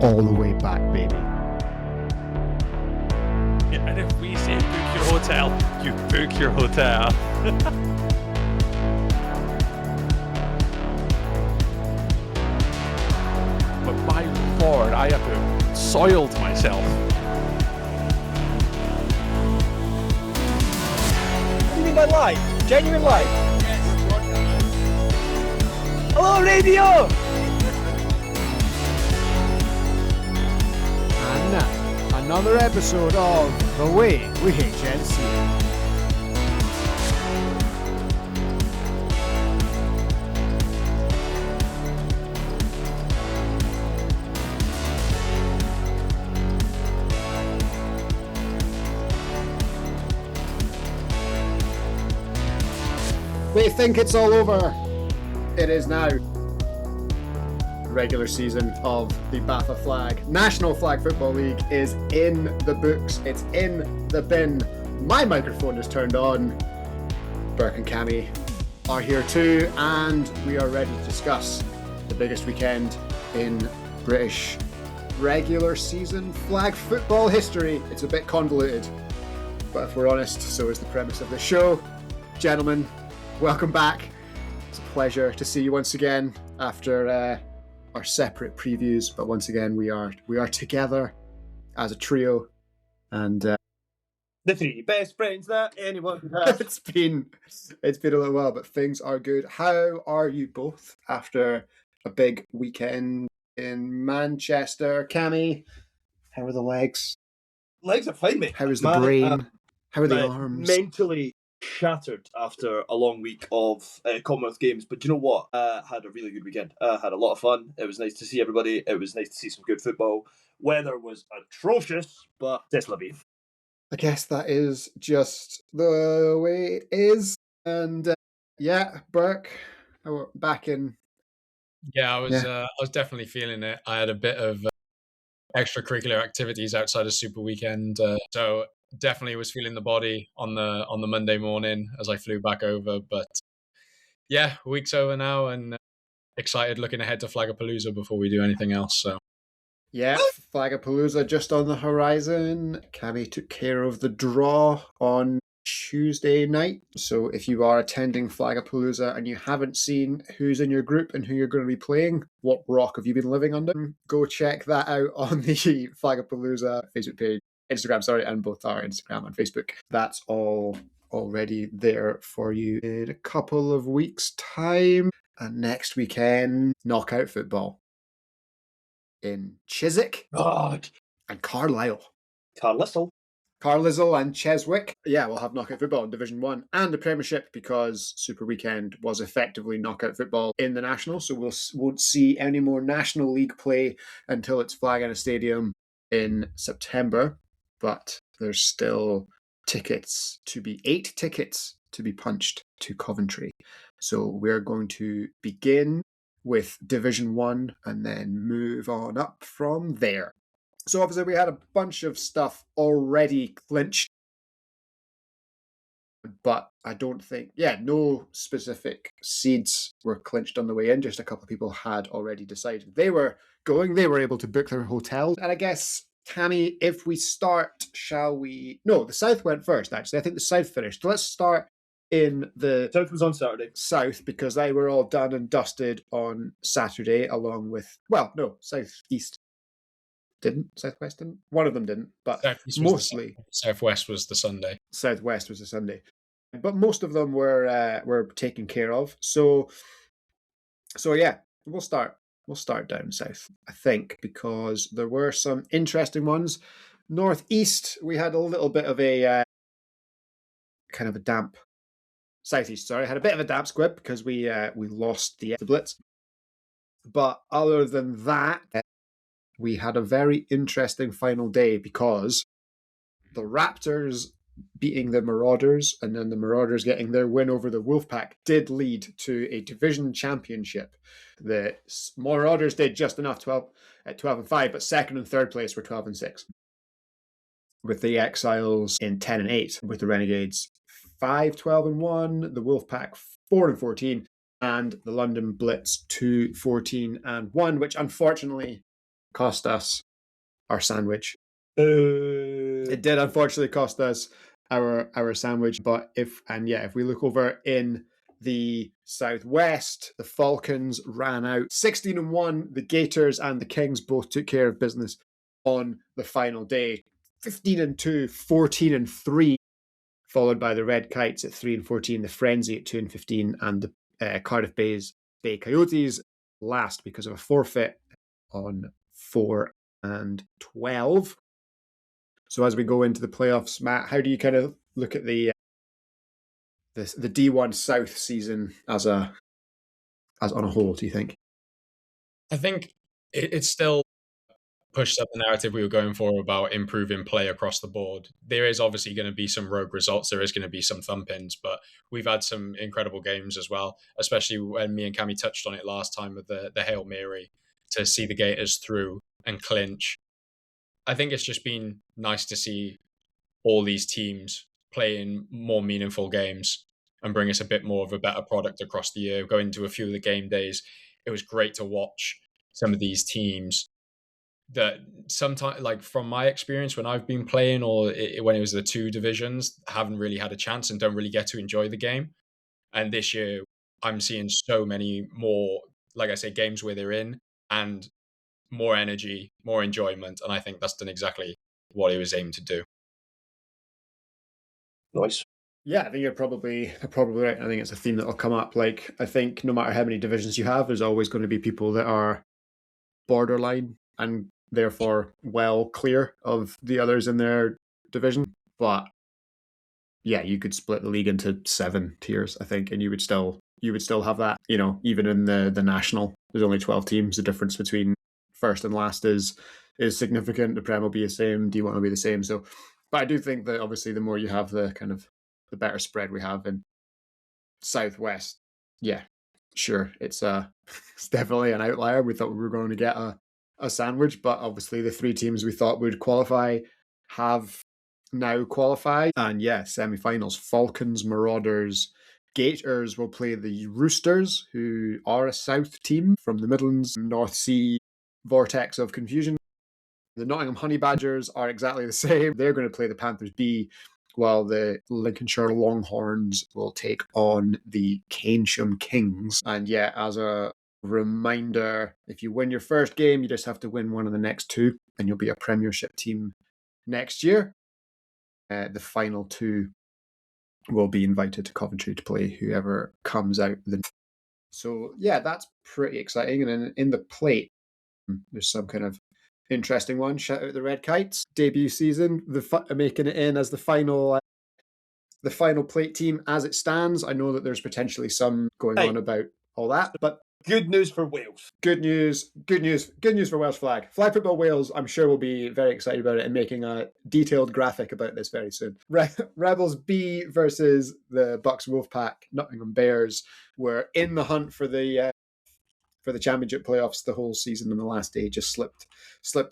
all the way back, baby. Yeah, and if we say book your hotel, you book your hotel. But my lord, I have soiled myself. What do you mean by live? Genuine live? Hello, radio! And now, another episode of The Way We HNC. They think it's all over. It is now. Regular season of the BAFA Flag National Flag Football League is in the books. It's in the bin. My microphone is turned on. Burke and Cammy are here too, and we are ready to discuss the biggest weekend in British regular season flag football history. It's a bit convoluted, but if we're honest, so is the premise of the show. Gentlemen, welcome back. It's a pleasure to see you once again after our separate previews, but once again we are together as a trio, and The three best friends that anyone could have. it's been a little while, but things are good. How are you both after a big weekend in Manchester? Cammy, how are the legs? Legs are fine, mate. How is the brain? How are the I'm arms? mentally shattered after a long week of Commonwealth Games, but do you know what? Had a really good weekend. Had a lot of fun. It was nice to see everybody. It was nice to see some good football. Weather was atrocious, but c'est la vie. I guess that is just the way it is. And yeah, Burke, back in. Yeah, I was definitely feeling it. I had a bit of extracurricular activities outside of Super Weekend, so definitely was feeling the body on the Monday morning as I flew back over. But yeah, week's over now, and excited looking ahead to Flagapalooza before we do anything else. So Yeah, Flagapalooza just on the horizon. Cammy took care of the draw on Tuesday night. So if you are attending Flagapalooza and you haven't seen who's in your group and who you're going to be playing, what rock have you been living under? Go check that out on the Flagapalooza Facebook page, Instagram, and both our Instagram and Facebook. That's all already there for you in a couple of weeks' time. And next weekend, knockout football in Chiswick God. and Carlisle. Carlisle. And Chiswick. Yeah, we'll have knockout football in Division 1 and the Premiership because Super Weekend was effectively knockout football in the National, so we won't see any more National League play until it's flag in a stadium in September. But there's still 8 tickets to be punched to Coventry. So we're going to begin with Division 1 and then move on up from there. So obviously we had a bunch of stuff already clinched, but I don't think, no specific seeds were clinched on the way in. Just a couple of people had already decided they were going. They were able to book their hotels. And I guess, Tammy, if we start, shall we? No, the South went first, actually. I think the South finished. So let's start in the South was on Saturday. South, because they were all done and dusted on Saturday, along with, South East didn't, Southwest didn't. One of them didn't, but mostly Southwest was the Sunday. Southwest was the Sunday, but most of them were taken care of. So yeah, we'll start down south, I think, because there were some interesting ones. Northeast, we had a little bit of a kind of a damp. Southeast, had a bit of a damp squib because we lost the Blitz. But other than that, we had a very interesting final day because the Raptors beating the Marauders and then the Marauders getting their win over the Wolfpack did lead to a division championship. The Marauders did just enough, 12-5, but second and third place were 12-6. With the Exiles in 10-8, with the Renegades 5-12-1, the Wolfpack 4-14, and the London Blitz 2-14-1, which unfortunately cost us our sandwich. It did unfortunately cost us our sandwich, but if we look over in the southwest, the Falcons ran out 16-1. The Gators and the Kings both took care of business on the final day, 15-2, 14-3, followed by the Red Kites at 3-14, the Frenzy at 2-15, and the Cardiff Bay Coyotes last because of a forfeit on 4-12. So as we go into the playoffs, Matt, how do you kind of look at the D1 South season as on a whole, do you think? I think it's still pushed up the narrative we were going for about improving play across the board. There is obviously going to be some rogue results. There is going to be some thumpings, but we've had some incredible games as well, especially when me and Cammy touched on it last time with the Hail Mary to see the Gators through and clinch. I think it's just been nice to see all these teams playing more meaningful games and bring us a bit more of a better product across the year. Going to a few of the game days, it was great to watch some of these teams that sometimes, like from my experience when I've been playing or when it was the two divisions, haven't really had a chance and don't really get to enjoy the game. And this year, I'm seeing so many more, like I say, games where they're in and more energy, more enjoyment. And I think that's done exactly what he was aiming to do. Nice. Yeah, I think you're probably right. I think it's a theme that'll come up. Like, I think no matter how many divisions you have, there's always going to be people that are borderline and therefore well clear of the others in their division. But yeah, you could split the league into 7 tiers, I think, and you would still have that. You know, even in the national, there's only 12 teams. The difference between first and last is significant. The Prem will be the same. D1 will be the same. So, but I do think that obviously the more you have, the better spread we have in Southwest. Yeah, sure, it's definitely an outlier. We thought we were going to get a sandwich, but obviously the 3 teams we thought would qualify have now qualified. And yeah, semi-finals: Falcons, Marauders, Gators will play the Roosters, who are a South team from the Midlands, North Sea vortex of confusion. The Nottingham Honey Badgers are exactly the same. They're going to play the Panthers B, while the Lincolnshire Longhorns will take on the Keynsham Kings. And yeah, as a reminder, if you win your first game, you just have to win one of the next 2, and you'll be a Premiership team next year. The final 2 will be invited to Coventry to play whoever comes out. So yeah, that's pretty exciting. And then in the plate, there's some kind of interesting one. Shout out the Red Kites debut season, making it in as the final plate team as it stands. I know that there's potentially some going on about all that, but good news for Wales. Good news for Welsh Flag Football Wales. I'm sure will be very excited about it and making a detailed graphic about this very soon. Rebels B versus the Bucks Wolfpack Nottingham Bears were in the hunt for the championship playoffs the whole season, and the last day just slipped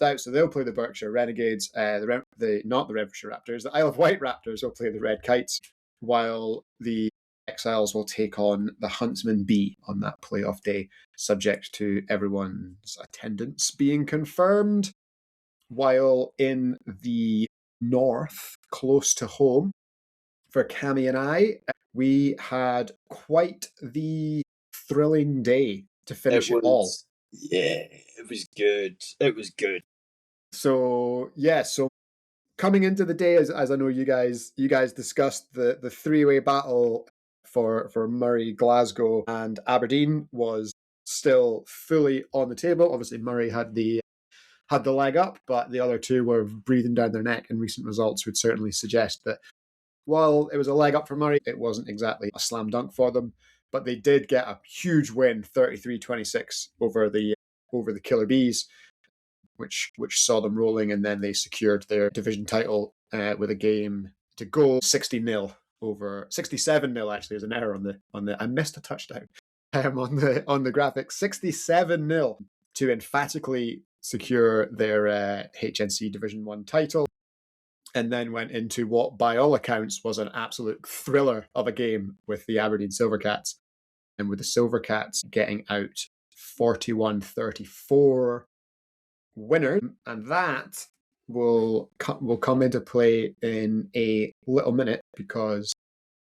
out. So they'll play the Berkshire Renegades, not the Renfrewshire Raptors. The Isle of Wight Raptors will play the Red Kites, while the Exiles will take on the Huntsman B on that playoff day, subject to everyone's attendance being confirmed. While in the north, close to home, for Cammy and I, we had quite the thrilling day to finish it all. Yeah, it was good. It was good. So yeah, coming into the day, as I know you guys discussed, the 3-way battle for Murray, Glasgow, and Aberdeen was still fully on the table. Obviously, Murray had the leg up, but the other 2 were breathing down their neck, and recent results would certainly suggest that while it was a leg up for Murray, it wasn't exactly a slam dunk for them. But they did get a huge win, 33-26 over the Killer Bees, which saw them rolling, and then they secured their division title with a game to go, 60-0 over 67-0. Actually, there's an error on the I missed a touchdown on the graphic. 67-0 to emphatically secure their HNC Division 1 title, and then went into what by all accounts was an absolute thriller of a game with the Aberdeen Silvercats, and with the Silvercats getting out 41-34 winner, and that will come into play in a little minute because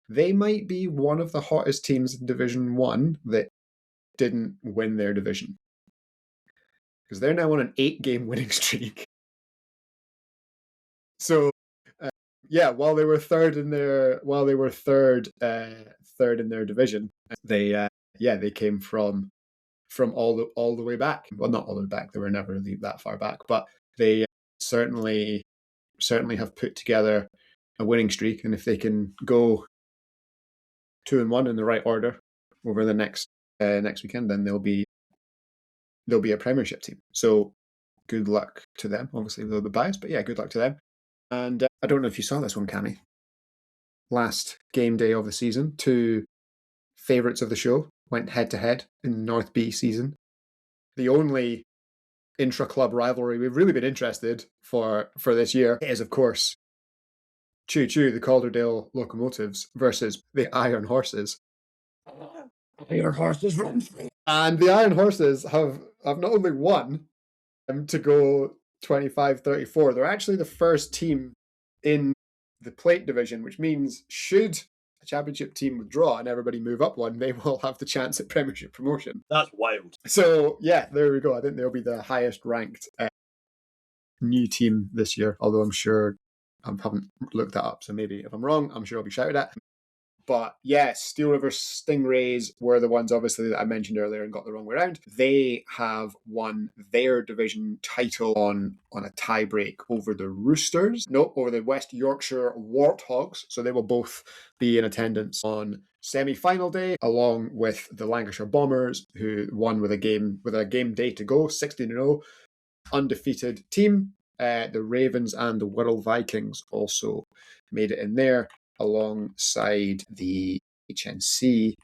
they might be one of the hottest teams in Division 1 that didn't win their division. Because they're now on an 8-game winning streak. So, while they were third in their division, they came from all the way back. Well, not all the way back. They were never really that far back, but they certainly have put together a winning streak. And if they can go 2-1 in the right order over the next weekend, then they'll be a Premiership team. So good luck to them. Obviously, a little bit biased, but yeah, good luck to them. And I don't know if you saw this one, Cammy. Last game day of the season, 2 favourites of the show went head-to-head in the North B season. The only intra-club rivalry we've really been interested for this year is, of course, Choo Choo, the Calderdale Locomotives, versus the Iron Horses. Iron Horses run free. And the Iron Horses have not only won to go 25-34, they're actually the first team in the plate division, which means should a championship team withdraw and everybody move up one, they will have the chance at Premiership promotion. That's wild. So, yeah, there we go. I think they'll be the highest ranked new team this year, although I'm sure I haven't looked that up, so maybe if I'm wrong, I'm sure I'll be shouted at. But yeah, Steel River Stingrays were the ones, obviously, that I mentioned earlier and got the wrong way around. They have won their division title on a tie break over the Roosters. No, over the West Yorkshire Warthogs. So they will both be in attendance on semi-final day, along with the Lancashire Bombers, who won with a game day to go, 16-0, undefeated team. The Ravens and the Wirral Vikings also made it in there, alongside the HNC,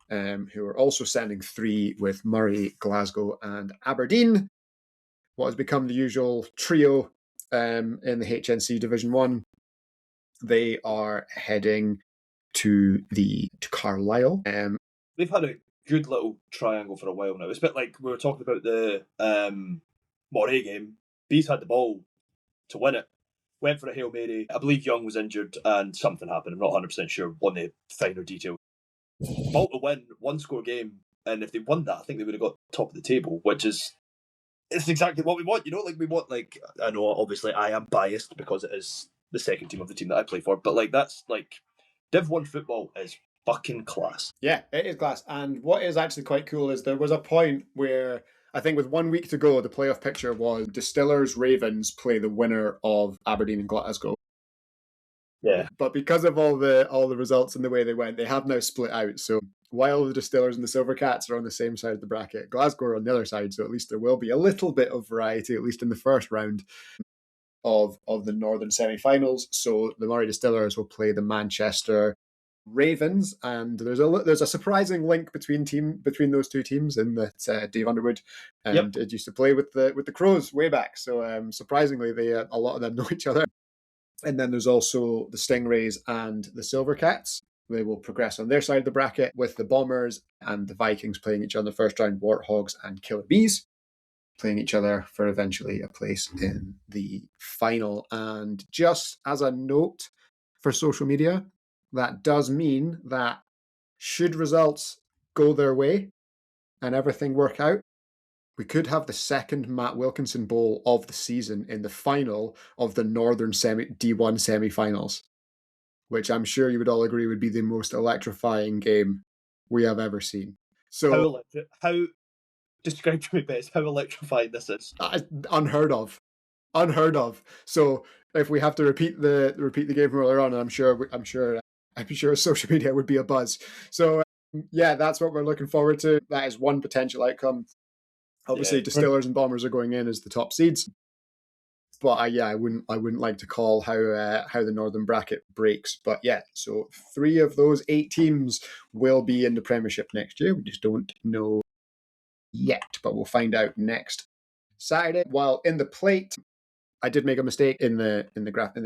who are also sending 3 with Murray, Glasgow and Aberdeen. What has become the usual trio in the HNC Division 1. They are heading to Carlisle. They've had a good little triangle for a while now. It's a bit like we were talking about the Moray game. Bees had the ball to win it. Went for a Hail Mary. I believe Young was injured and something happened. I'm not 100% sure on the finer detail. Ball to win, 1-score game. And if they won that, I think they would have got top of the table, which is it's exactly what we want. You know, like we want, like, I know obviously I am biased because it is the second team of the team that I play for, but like that's like Div 1 football is fucking class. Yeah, it is class. And what is actually quite cool is there was a point where I think with 1 week to go, the playoff picture was Distillers Ravens play the winner of Aberdeen and Glasgow. Yeah. But because of all the results and the way they went, they have now split out. So while the Distillers and the Silver Cats are on the same side of the bracket, Glasgow are on the other side. So at least there will be a little bit of variety, at least in the first round of the Northern semi-finals. So the Murray Distillers will play the Manchester Ravens, and there's a surprising link between those two teams in that Dave Underwood did used to play with the Crows way back. So surprisingly, a lot of them know each other. And then there's also the Stingrays and the Silver Cats. They will progress on their side of the bracket with the Bombers and the Vikings playing each other in the first round, Warthogs and Killer Bees playing each other for eventually a place in the final. And just as a note for social media, that does mean that should results go their way and everything work out, we could have the second Matt Wilkinson Bowl of the season in the final of the Northern D1 semi-finals, which I'm sure you would all agree would be the most electrifying game we have ever seen. So how describe to me best how electrifying this is. Unheard of. So if we have to repeat the game from earlier on, I'm sure social media would be a buzz. So yeah, that's what we're looking forward to. That is one potential outcome. Obviously, Distillers and Bombers are going in as the top seeds, but I wouldn't like to call how the Northern bracket breaks. But yeah, so 3 of those 8 teams will be in the Premiership next year. We just don't know yet, but we'll find out next Saturday. While in the plate, I did make a mistake in the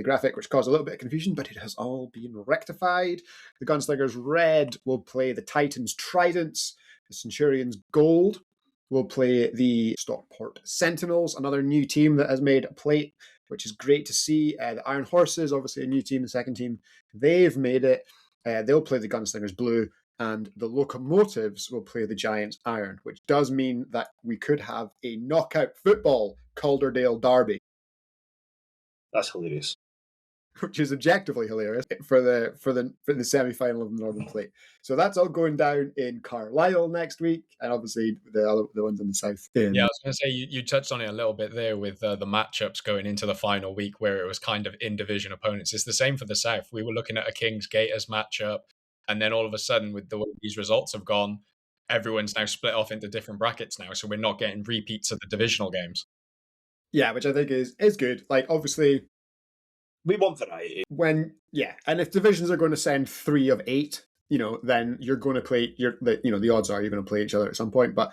graphic, which caused a little bit of confusion, but it has all been rectified. The Gunslingers Red will play the Titans Tridents. The Centurions Gold will play the Stockport Sentinels, another new team that has made a plate, which is great to see. The Iron Horses, obviously a new team, the second team, they've made it. They'll play the Gunslingers Blue, and the Locomotives will play the Giants Iron, which does mean that we could have a knockout football Calderdale derby. That's hilarious. Which is objectively hilarious for the semi-final of the Northern Plate. So that's all going down in Carlisle next week, and obviously the ones in the south. Yeah, I was going to say you touched on it a little bit there with the matchups going into the final week, where it was kind of in-division opponents. It's the same for the south. We were looking at a Kings Gators matchup, and then all of a sudden, with the way these results have gone, everyone's now split off into different brackets now, so we're not getting repeats of the divisional games. Yeah, which I think is good. Like, obviously, we want variety. And if divisions are going to send 3 of 8, then you're going to play. The odds are you're going to play each other at some point. But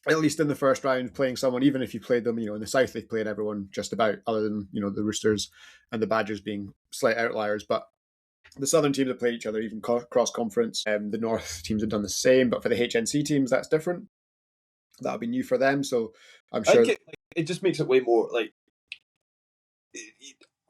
at least in the first round, playing someone, even if you played them, in the south they've played everyone just about, other than the Roosters and the Badgers being slight outliers. But the southern teams have played each other, even cross conference. The north teams have done the same, but for the HNC teams, that's different. That'll be new for them. So I'm sure it just makes it way more like.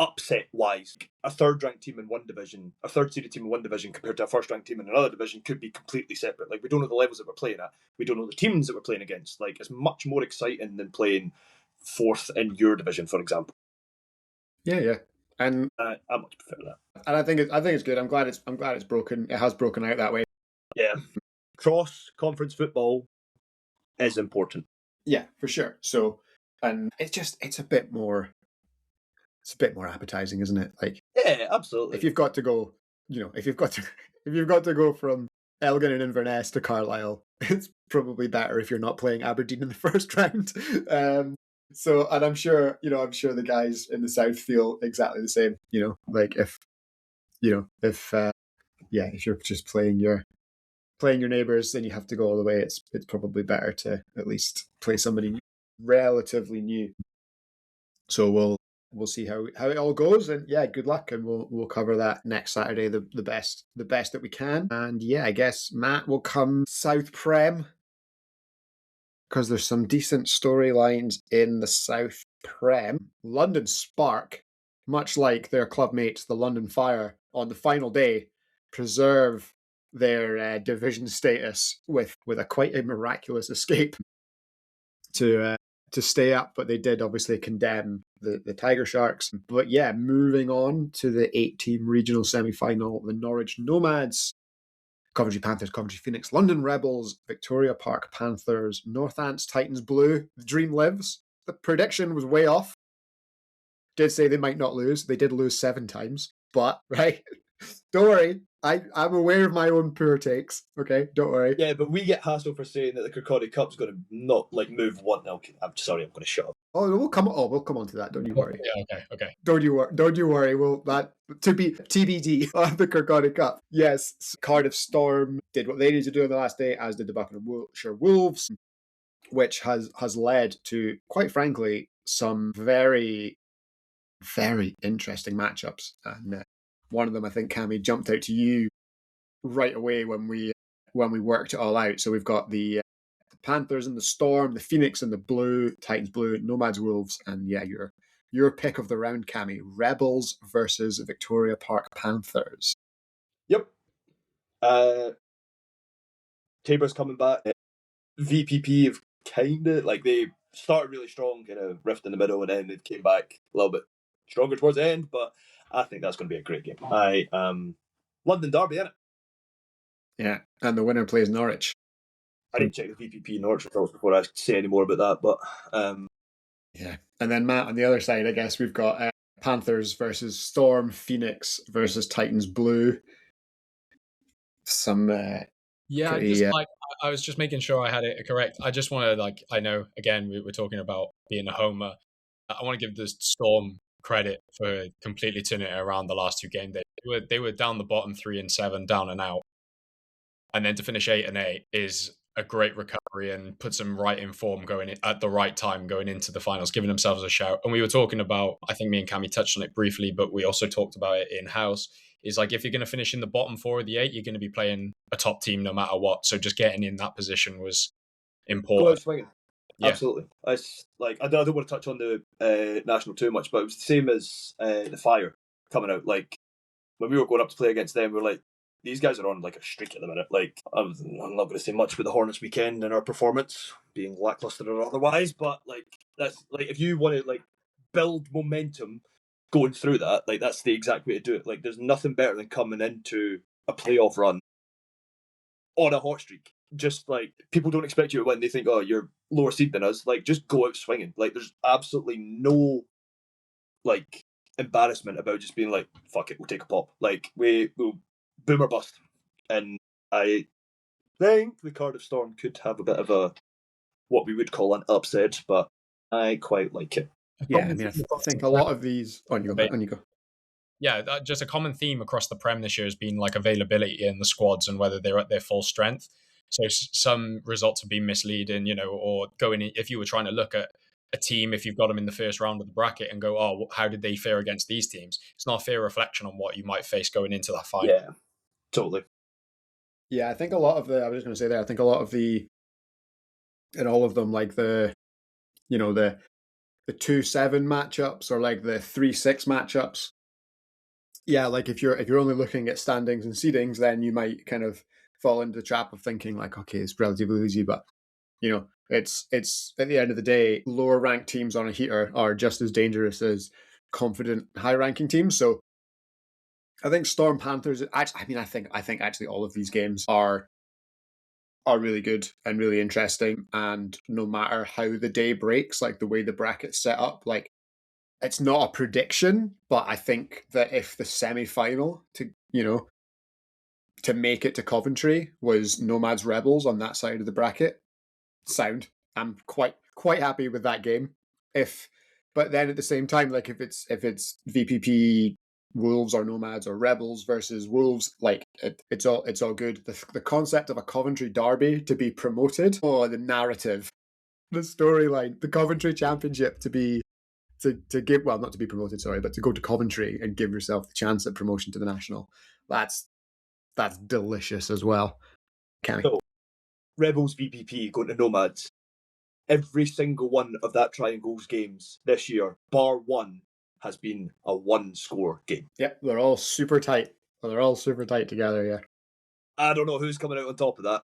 Upset wise, a third ranked team in one division, a third seeded team in one division compared to a first ranked team in another division could be completely separate. Like, we don't know the levels that we're playing at. We don't know the teams that we're playing against. Like, it's much more exciting than playing fourth in your division, for example. Yeah. And I much prefer that. And I think it's good. I'm glad it's broken. It has broken out that way. Yeah. Cross conference football is important. Yeah, for sure. So, and it's a bit more appetizing, isn't it? Like, yeah, absolutely. If you've got to go, if you've got to go from Elgin and Inverness to Carlisle, it's probably better if you're not playing Aberdeen in the first round. So, and I'm sure the guys in the south feel exactly the same. Like if you're just playing your neighbours, then you have to go all the way. It's probably better to at least play somebody relatively new. So we'll see how it all goes, and yeah, good luck, and we'll cover that next Saturday the best that we can. And yeah, I guess Matt will come South Prem, because there's some decent storylines in the South Prem. London Spark, much like their club mates the London Fire, on the final day preserve their division status with a quite a miraculous escape to stay up, but they did obviously condemn the Tiger Sharks. But yeah, moving on to the 8-team regional semi-final, the Norwich Nomads, Coventry Panthers, Coventry Phoenix, London Rebels, Victoria Park Panthers, North Ants, Titans Blue. The dream lives. The prediction was way off. Did say they might not lose. They did lose 7 times, but right, don't worry. I'm aware of my own poor takes. Okay, don't worry. Yeah, but we get hassled for saying that the Kirkcaldy Cup's going to not move one. Okay, I'm sorry, I'm going to shut up. Oh, we'll come on to that. Don't you worry. Yeah, okay. Don't you worry. Well, that to be TBD on the Kirkcaldy Cup. Yes, Cardiff Storm did what they needed to do on the last day, as did the Buckinghamshire Wolves, which has led to, quite frankly, some very, very interesting matchups. And one of them, I think, Cammy, jumped out to you right away when we worked it all out. So we've got the Panthers and the Storm, the Phoenix and the Blue, Titans Blue, Nomads Wolves, and yeah, your pick of the round, Cammy, Rebels versus Victoria Park Panthers. Yep. Tabor's coming back. VPP have kind of, like, they started really strong, kind of rift in the middle, and then they came back a little bit stronger towards the end, but I think that's going to be a great game. London Derby, isn't it? Yeah, and the winner plays Norwich. I didn't check the VPP Norwich results before I say any more about that, but yeah. And then Matt, on the other side, I guess we've got Panthers versus Storm, Phoenix versus Titans Blue. Some I was just making sure I had it correct. I just want to, I know again we're talking about being a homer. I want to give the Storm credit for completely turning it around the last 2 game days. They were down the bottom 3 and 7, down and out, and then to finish 8 and 8 is a great recovery and puts them right in form going in, at the right time going into the finals, giving themselves a shout. And we were talking about, I think me and Cammy touched on it briefly, but we also talked about it in house. Is like, if you're going to finish in the bottom 4 of the 8, you're going to be playing a top team no matter what. So just getting in that position was Go important. out swinging. Yeah. Absolutely. I don't want to touch on the national too much, but it was the same as the Fire coming out. Like when we were going up to play against them, we were like, these guys are on like a streak at the minute. Like I'm not going to say much about the Hornets weekend and our performance being lackluster or otherwise, but like that's like if you want to like build momentum going through that, like that's the exact way to do it. Like there's nothing better than coming into a playoff run on a hot streak. Just like people don't expect you to win, they think, oh, you're lower seed than us. Like just go out swinging. Like there's absolutely no like embarrassment about just being like, fuck it, we'll take a pop. Like we'll boom or bust. And I think the Cardiff Storm could have a bit of a what we would call an upset, but I quite like it. Yeah, I mean, I think a lot of these. On you go. Yeah, just a common theme across the Prem this year has been like availability in the squads and whether they're at their full strength. So some results have been misleading, or going in, if you were trying to look at a team, if you've got them in the first round of the bracket and go, oh, how did they fare against these teams? It's not a fair reflection on what you might face going into that final. Yeah, totally. Yeah, I think a lot of I was just going to say there, I think a lot of in all of them, like the 2-7 matchups or like the 3-6 matchups. Yeah, like if you're only looking at standings and seedings, then you might kind of fall into the trap of thinking like, okay, it's relatively easy, but it's at the end of the day, lower ranked teams on a heater are just as dangerous as confident high ranking teams. So I think Storm Panthers. I think actually all of these games are really good and really interesting. And no matter how the day breaks, like the way the bracket's set up, like it's not a prediction, but I think that if the semi-final to make it to Coventry was Nomads Rebels on that side of the bracket, sound. I'm quite happy with that game. But then at the same time, like if it's VPP Wolves or Nomads or Rebels versus Wolves, like it's all good. The concept of a Coventry derby to be promoted, or the narrative, the storyline, the Coventry Championship to give, well, not to be promoted, sorry, but to go to Coventry and give yourself the chance at promotion to the national. That's delicious as well. Kenny. So, Rebels VPP going to Nomads. Every single one of that Triangles games this year, bar one, has been a one-score game. Yep, they're all super tight. They're all super tight together, yeah. I don't know who's coming out on top of that.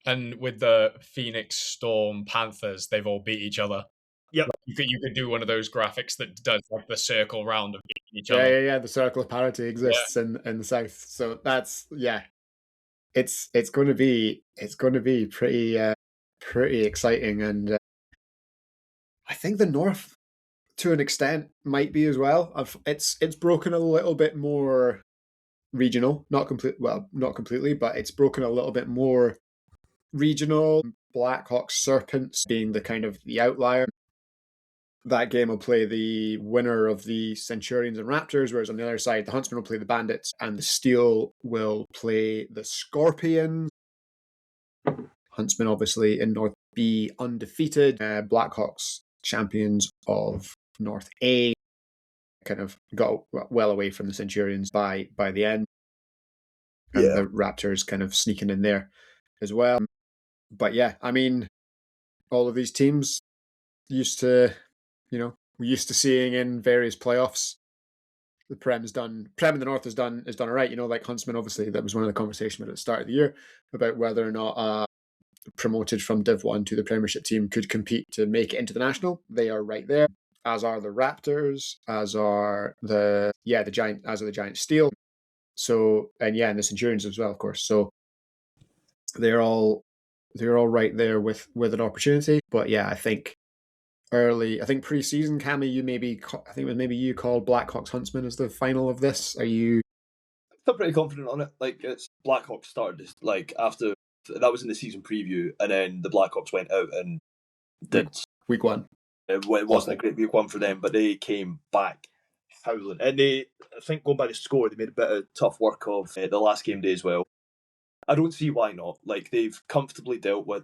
And with the Phoenix, Storm, Panthers, they've all beat each other. Yep. You could do one of those graphics that does like the circle round of beating each other. Yeah. The circle of parity exists in the south. So that's it's going to be pretty exciting, and I think the north to an extent might be as well. It's broken a little bit more regional, not completely, but it's broken a little bit more regional. Blackhawks Serpents being the kind of the outlier. That game will play the winner of the Centurions and Raptors, whereas on the other side, the Huntsmen will play the Bandits, and the Steel will play the Scorpions. Huntsmen, obviously, in North B, undefeated. Blackhawks, champions of North A, kind of got well away from the Centurions by the end. And the Raptors kind of sneaking in there as well. But yeah, I mean, all of these teams we're used to seeing in various playoffs. The Prem in the North has done all right. Like Huntsmen, obviously, that was one of the conversations at the start of the year about whether or not promoted from Div 1 to the Premiership team could compete to make it into the National. They are right there, as are the Raptors, as are the Giant Steel. So, and the Centurions as well, of course. So they're all right there with an opportunity. But yeah, I think pre-season, Cammy, you called Blackhawks Huntsmen as the final of this. Are you? I'm pretty confident on it. Like it's Blackhawks started like after that was in the season preview, and then the Blackhawks went out and did week one. It wasn't a great week one for them, but they came back howling. And I think going by the score, they made a bit of tough work of the last game day as well. I don't see why not. Like they've comfortably dealt with.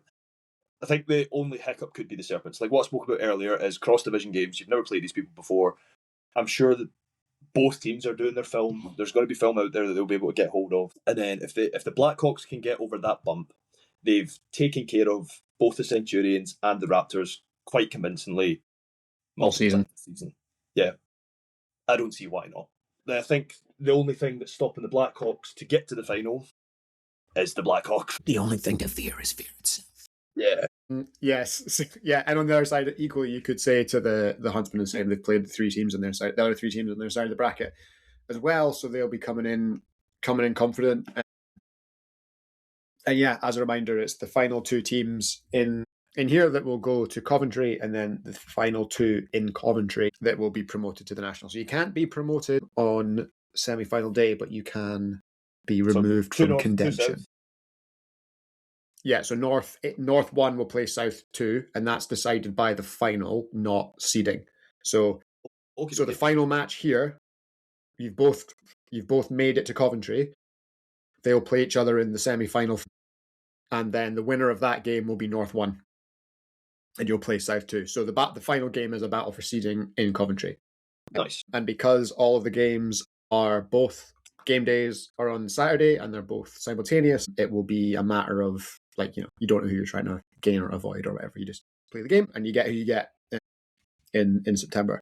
I think the only hiccup could be the Serpents. Like what I spoke about earlier is cross-division games. You've never played these people before. I'm sure that both teams are doing their film. There's going to be film out there that they'll be able to get hold of. And then if the Blackhawks can get over that bump, they've taken care of both the Centurions and the Raptors quite convincingly all season. Yeah, I don't see why not. I think the only thing that's stopping the Blackhawks to get to the final is the Blackhawks. The only thing to fear is fear itself. Yeah. Yes, yeah, and on the other side, equally, you could say to the Huntsmen the same. They've played the three teams on their side, the other three teams on their side of the bracket as well, so they'll be coming in confident. And yeah, as a reminder, it's the final two teams in here that will go to Coventry, and then the final two in Coventry that will be promoted to the national. So you can't be promoted on semi-final day, but you can be removed from contention. Yeah, so North 1 will play South 2, and that's decided by the final, not seeding. So the final match here, you've both made it to Coventry. They'll play each other in the semi-final, and then the winner of that game will be North 1, and you'll play South 2. So the final game is a battle for seeding in Coventry. Nice. And because all of the games are both game days are on Saturday and they're both simultaneous, it will be a matter of, like, you don't know who you're trying to gain or avoid or whatever. You just play the game and you get who you get in September.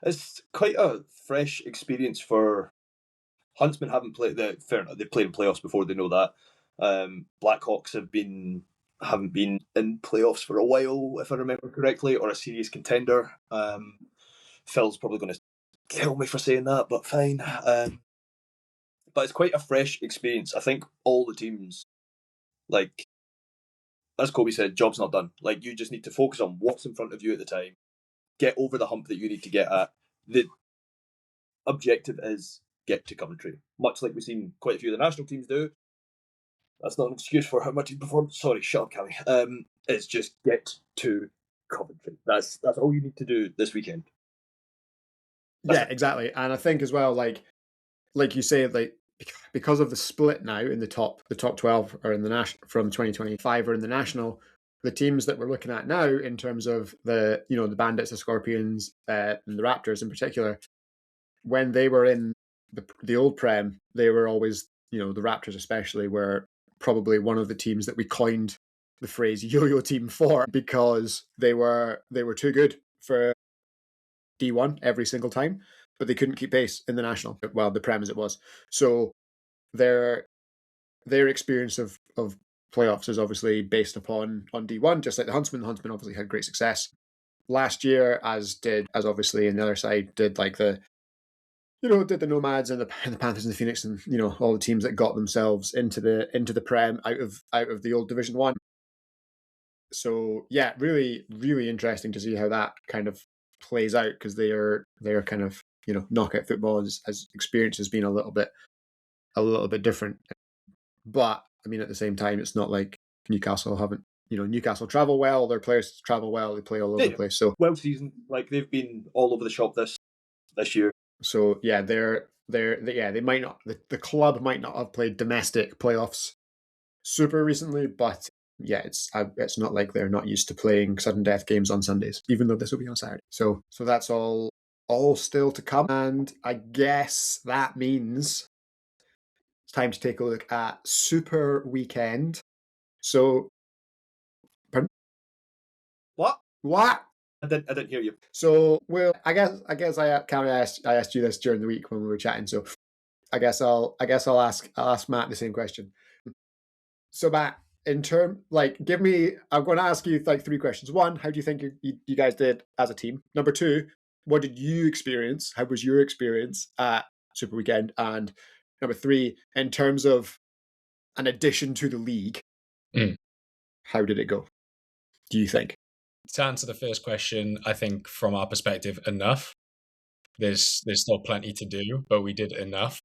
It's quite a fresh experience for Huntsmen. Haven't played fair enough, they've played in playoffs before, they know that. Blackhawks haven't been in playoffs for a while, if I remember correctly, or a serious contender. Phil's probably going to kill me for saying that, but fine. But it's quite a fresh experience. I think all the teams, like, as Kobe said, job's not done. Like, you just need to focus on what's in front of you at the time, get over the hump that you need to get at. The objective is get to Coventry, much like we've seen quite a few of the national teams do. That's not an excuse for how much he performed. Sorry, shut up, Cammy. It's just get to Coventry. That's all you need to do this weekend. Yeah, exactly. And I think as well, like you say, like, because of the split now in the top 12 are in the national from 2025 are in the national. The teams that we're looking at now in terms of the Bandits, the Scorpions, and the Raptors in particular, when they were in the old Prem, they were always, the Raptors especially were probably one of the teams that we coined the phrase yo-yo team for, because they were too good for D1 every single time, but they couldn't keep pace in the national, well, the Prem as it was. So their experience of playoffs is obviously based upon D1, just like the Huntsmen. The Huntsmen obviously had great success last year, as obviously on the other side did, like the did the Nomads and the Panthers and the Phoenix, and all the teams that got themselves into the Prem out of the old Division 1. So yeah, really, really interesting to see how that kind of plays out, because they're kind of knockout football as experience has been a little bit different. But I mean, at the same time, it's not like Newcastle haven't. Newcastle travel well, their players travel well, they play all over the place. So well seasoned, like they've been all over the shop this year. So yeah, they might not, the club might not have played domestic playoffs super recently, but yeah, it's not like they're not used to playing sudden death games on Sundays, even though this will be on Saturday. So that's all still to come, and I guess that means it's time to take a look at Super Weekend. So, pardon? What? I didn't hear you. So, well, I guess I asked you this during the week when we were chatting. So, I guess I'll ask Matt the same question. So, Matt, I'm going to ask you like three questions. One, how do you think you guys did as a team? Number two, what did you experience? How was your experience at Super Weekend? And number three, in terms of an addition to the league, how did it go, do you think? To answer the first question, I think from our perspective, enough. There's still plenty to do, but we did enough.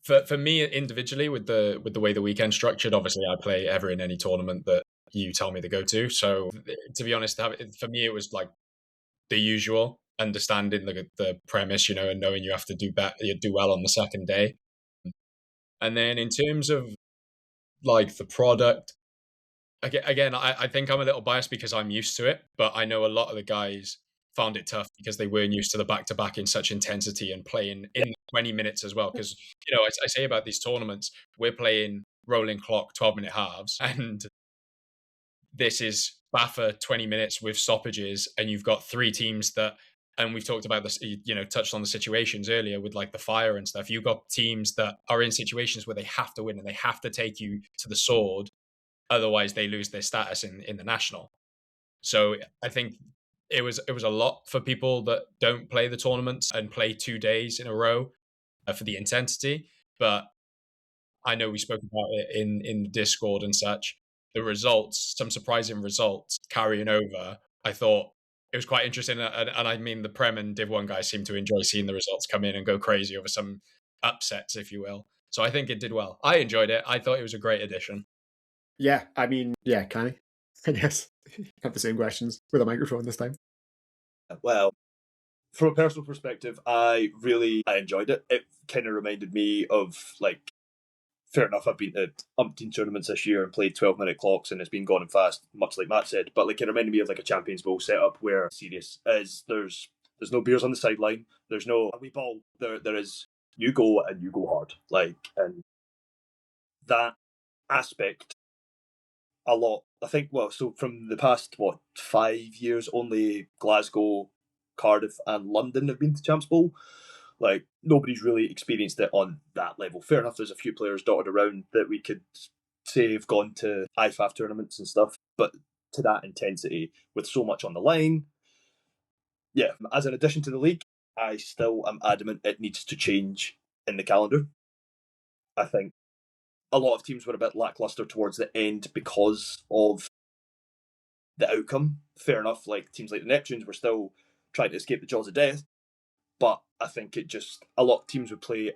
For me individually, with the way the weekend structured, obviously I play ever in any tournament that you tell me to go to. So to be honest, for me it was like the usual, understanding the premise, and knowing you have to do well on the second day. And then in terms of like the product, again, I think I'm a little biased because I'm used to it, but I know a lot of the guys found it tough because they weren't used to the back-to-back in such intensity and playing in 20 minutes as well. Because, I say about these tournaments, we're playing rolling clock 12-minute halves, and this is Baffa 20 minutes with stoppages, and you've got three teams that, and we've talked about this, touched on the situations earlier with like the fire and stuff. You've got teams that are in situations where they have to win and they have to take you to the sword, otherwise they lose their status in the national. So I think it was a lot for people that don't play the tournaments and play 2 days in a row for the intensity. But I know we spoke about it in the Discord and such. The results, some surprising results carrying over. I thought it was quite interesting, and I mean the Prem and Div 1 guys seem to enjoy seeing the results come in and go crazy over some upsets, if you will. So I think it did well. I enjoyed it. I thought it was a great addition. Yeah, I mean, yeah, can I guess. Have the same questions with a microphone this time. Well, from a personal perspective, I enjoyed it. It kind of reminded me of, like, fair enough, I've been to umpteen tournaments this year and played 12-minute clocks and it's been gone and fast, much like Matt said. But like, it reminded me of like a Champions Bowl setup where serious is there's no beers on the sideline, there's no a wee ball. There is, you go and you go hard. Like, and that aspect a lot. I think, well, so from the past 5 years, only Glasgow, Cardiff and London have been to Champs Bowl. Like, nobody's really experienced it on that level. Fair enough, there's a few players dotted around that we could say have gone to IFAF tournaments and stuff, but to that intensity with so much on the line, yeah, as an addition to the league, I still am adamant it needs to change in the calendar. I think a lot of teams were a bit lackluster towards the end because of the outcome. Fair enough, like teams like the Neptunes were still trying to escape the jaws of death, but I think it just, all teams would play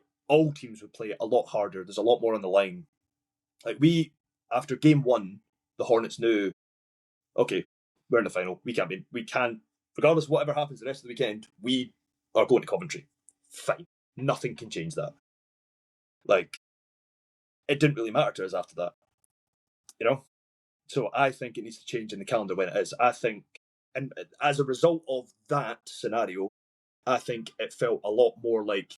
a lot harder. There's a lot more on the line. Like, after game one, the Hornets knew, okay, we're in the final. We can't, regardless of whatever happens the rest of the weekend, we are going to Coventry. Fine. Nothing can change that. Like, it didn't really matter to us after that. So I think it needs to change in the calendar when it is. I think, and as a result of that scenario, I think it felt a lot more like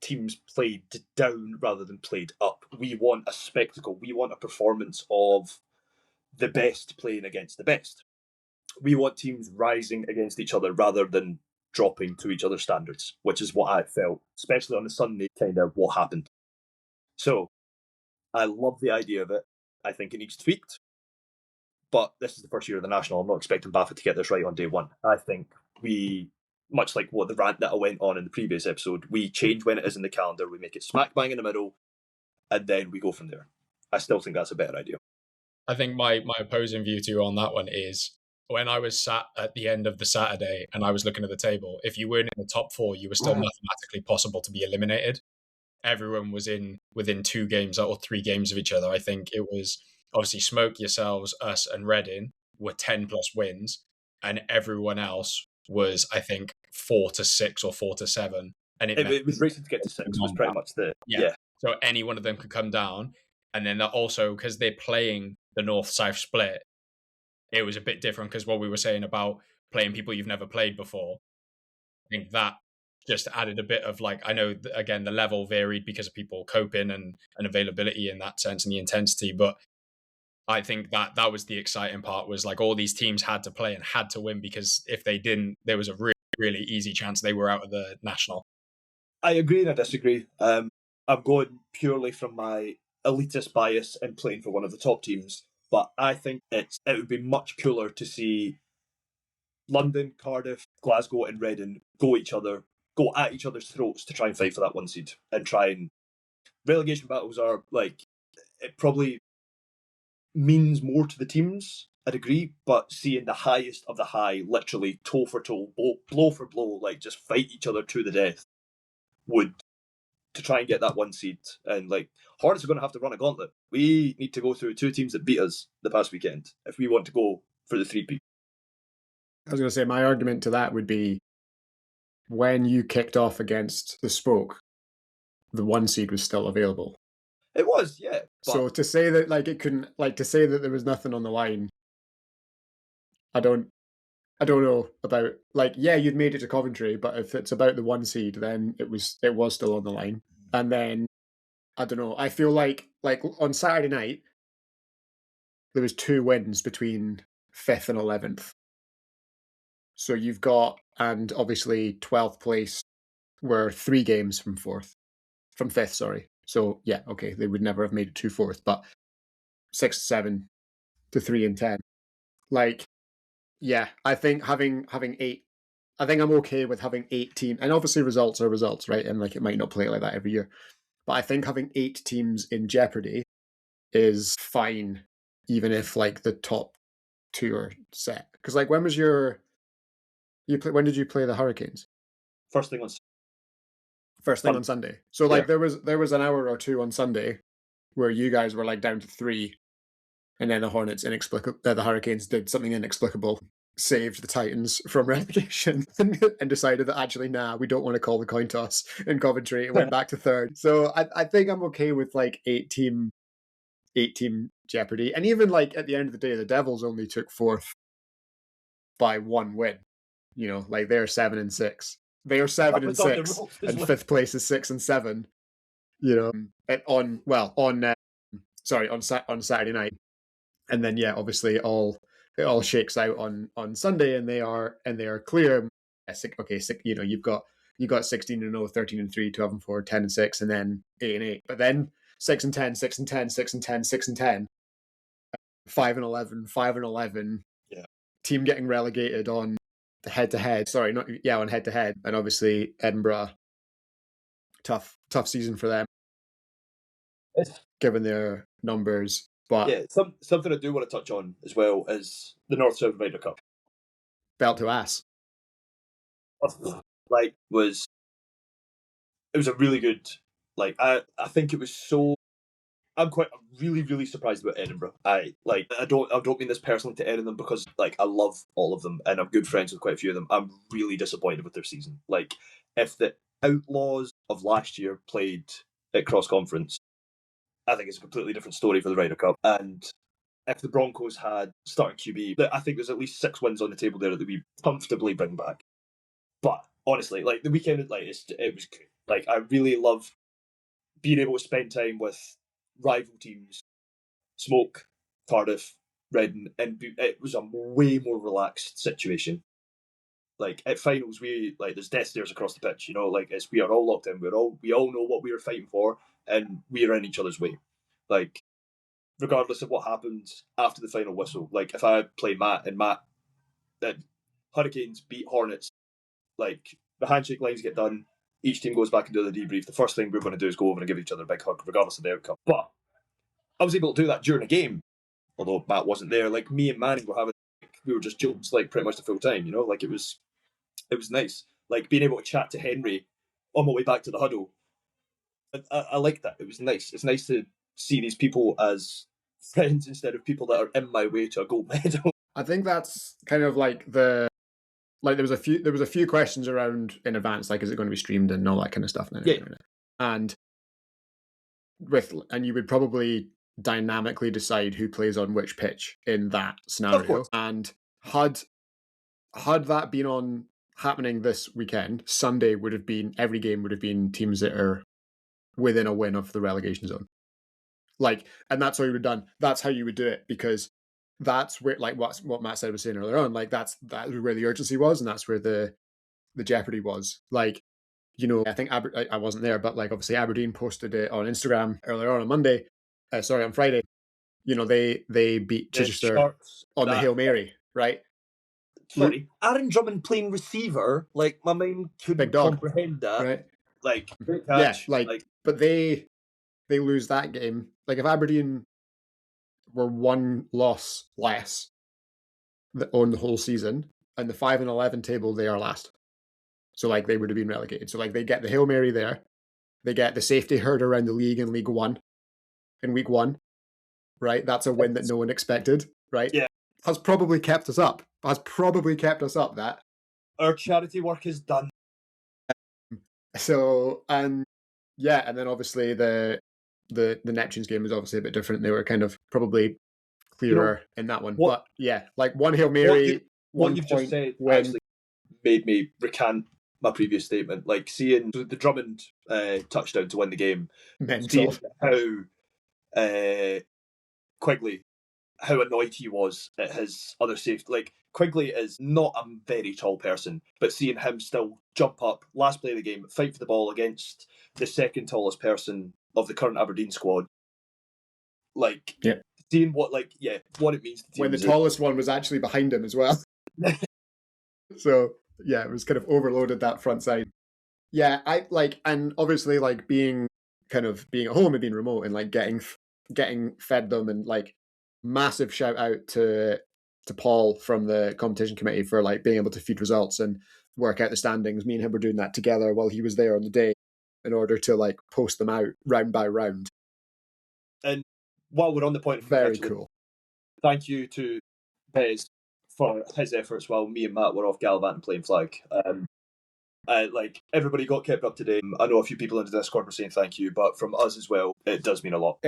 teams played down rather than played up. We want a spectacle. We want a performance of the best playing against the best. We want teams rising against each other rather than dropping to each other's standards, which is what I felt, especially on the Sunday, kind of what happened. So I love the idea of it. I think it needs tweaked. But this is the first year of the National. I'm not expecting Baffert to get this right on day one. I think we, much like what the rant that I went on in the previous episode, we change when it is in the calendar, we make it smack bang in the middle, and then we go from there. I still think that's a better idea. I think my opposing view to you on that one is, when I was sat at the end of the Saturday and I was looking at the table, if you weren't in the top four, you were still mathematically possible to be eliminated. Everyone was within 2 games or 3 games of each other. I think it was obviously Smoke, yourselves, us, and Reading were 10 plus wins, and everyone else was, I think, 4 to 6 or 4 to 7. And it was racing to get to 6 was pretty much yeah. So any one of them could come down, and then also because they're playing the North-South split, it was a bit different because what we were saying about playing people you've never played before, I think that just added a bit of, like, I know, again, the level varied because of people coping and availability in that sense and the intensity, but I think that was the exciting part, was like all these teams had to play and had to win, because if they didn't, there was a really, really easy chance they were out of the National. I agree and I disagree. I'm going purely from my elitist bias and playing for one of the top teams, but I think it would be much cooler to see London, Cardiff, Glasgow and Reading go at each other's throats to try and fight for that 1 seed, and try and... Relegation battles are, like, it probably means more to the teams, I'd agree, but seeing the highest of the high, literally toe for toe, blow for blow, like just fight each other to the death, would, to try and get that 1 seed. And like, Hornets are going to have to run a gauntlet. We need to go through 2 teams that beat us the past weekend if we want to go for the 3-peat. I was going to say, my argument to that would be, when you kicked off against the Spoke, the 1 seed was still available. It was, yeah. But... So to say that, like, it couldn't, like, to say that there was nothing on the line, I don't know about, like, yeah, you'd made it to Coventry, but if it's about the 1 seed, then it was still on the line. And then I don't know. I feel like on Saturday night there was 2 wins between 5th and 11th. So you've got, and obviously 12th place were 3 games from 5th, sorry. So yeah, okay, they would never have made it to 4th, but 6, 7 to 3 and 10. Like, yeah, I think having 8, I think I'm okay with having 8 teams, and obviously results are results, right? And like it might not play like that every year, but I think having 8 teams in jeopardy is fine, even if like the top 2 are set. Because like, when was when did you play the Hurricanes? First thing on First thing on Sunday. So like there was an hour or 2 on Sunday where you guys were like down to 3, and then the Hurricanes did something inexplicable, saved the Titans from relegation, and decided that actually, nah, we don't want to call the coin toss in Coventry. It went back to 3rd. So I think I'm okay with like 8 team jeopardy, and even like at the end of the day, the Devils only took 4th by 1 win. You know, like they're 7 and 6. They are 7 and 6, and 5th place is 6 and 7. You know, on Saturday night, and then yeah, obviously it all shakes out on Sunday, and they are clear. Okay, you know, you've got 16 and 0, 13 and 3, 12 and 4, 10 and 6, and then 8 and 8. But then 6 and 10, 6 and 10, 6 and 10, 6 and 10, 5 and 11, 5 and 11. Yeah, team getting relegated on the head-to-head. Sorry, on head-to-head, and obviously Edinburgh. Tough season for them, given their numbers. But yeah, something I do want to touch on as well is the North-South Ryder Cup. Belt to ass. Like, it was a really good. Like, I think it was so. I'm really, really surprised about Edinburgh. I don't mean this personally to any of them, because like I love all of them and I'm good friends with quite a few of them. I'm really disappointed with their season. Like, if the Outlaws of last year played at cross conference, I think it's a completely different story for the Ryder Cup. And if the Broncos had starting QB, I think there's at least 6 wins on the table there that we comfortably bring back. But honestly, like the weekend, like it was great. Like, I really love being able to spend time with rival teams, Smoke, Cardiff, Redden, and it was a way more relaxed situation. Like, at finals, there's death stares across the pitch. You know, like we are all locked in. We all know what we are fighting for, and we are in each other's way. Like, regardless of what happens after the final whistle. Like, if I play Matt and Hurricanes beat Hornets, like the handshake lines get done, each team goes back and do the debrief. The first thing we're going to do is go over and give each other a big hug, regardless of the outcome. But I was able to do that during a game, although Matt wasn't there. Like, me and Manning we were just jokes like pretty much the full time. You know, like it was nice. Like, being able to chat to Henry on my way back to the huddle. I like that. It was nice. It's nice to see these people as friends instead of people that are in my way to a gold medal. I think that's kind of like there was a few questions around in advance, like, is it going to be streamed and all that kind of stuff. And you would probably dynamically decide who plays on which pitch in that scenario. And had that been happening this weekend, Sunday every game would have been teams that are within a win of the relegation zone. Like, and that's how you would have done. That's how you would do it, because that's where, like what Matt said was saying earlier on, like that's where the urgency was, and that's where the jeopardy was. Like, you know, I think I wasn't there, but like obviously Aberdeen posted it on Instagram earlier on Friday. You know, they beat Chichester on the Hail Mary, right? Sorry, Aaron Drummond playing receiver, like my mind couldn't comprehend that. Right? Like, great catch. Yeah, like but they lose that game. Like, if Aberdeen were 1 loss less on the whole season, and the 5 and 11 table, they are last. So like they would have been relegated. So like they get the Hail Mary there, they get the safety herd around the league in League One, in week 1, right? That's a win that no one expected, right? Yeah, has probably kept us up. That our charity work is done. So, and then obviously the Neptunes game was obviously a bit different. They were kind of probably clearer in that one. But yeah, like one Hail Mary, what you've just said when actually made me recant my previous statement. Like seeing the Drummond touchdown to win the game, Mental. seeing how Quigley, how annoyed he was at his other safety. Like Quigley is not a very tall person, but seeing him still jump up, last play of the game, fight for the ball against the second tallest person of the current Aberdeen squad, like seeing what it means to when the tallest one was actually behind him as well. So yeah, it was kind of overloaded that front side. Yeah, I like, and obviously like being at home and being remote and like getting fed them, and like massive shout out to Paul from the competition committee for like being able to feed results and work out the standings. Me and him were doing that together while he was there on the day in order to like post them out round by round. And while we're on the point of very cool, thank you to Bez for his efforts while me and Matt were off gallivanting playing flag. Like everybody got kept up to date. I know a few people in the Discord were saying thank you, but from us as well, it does mean a lot.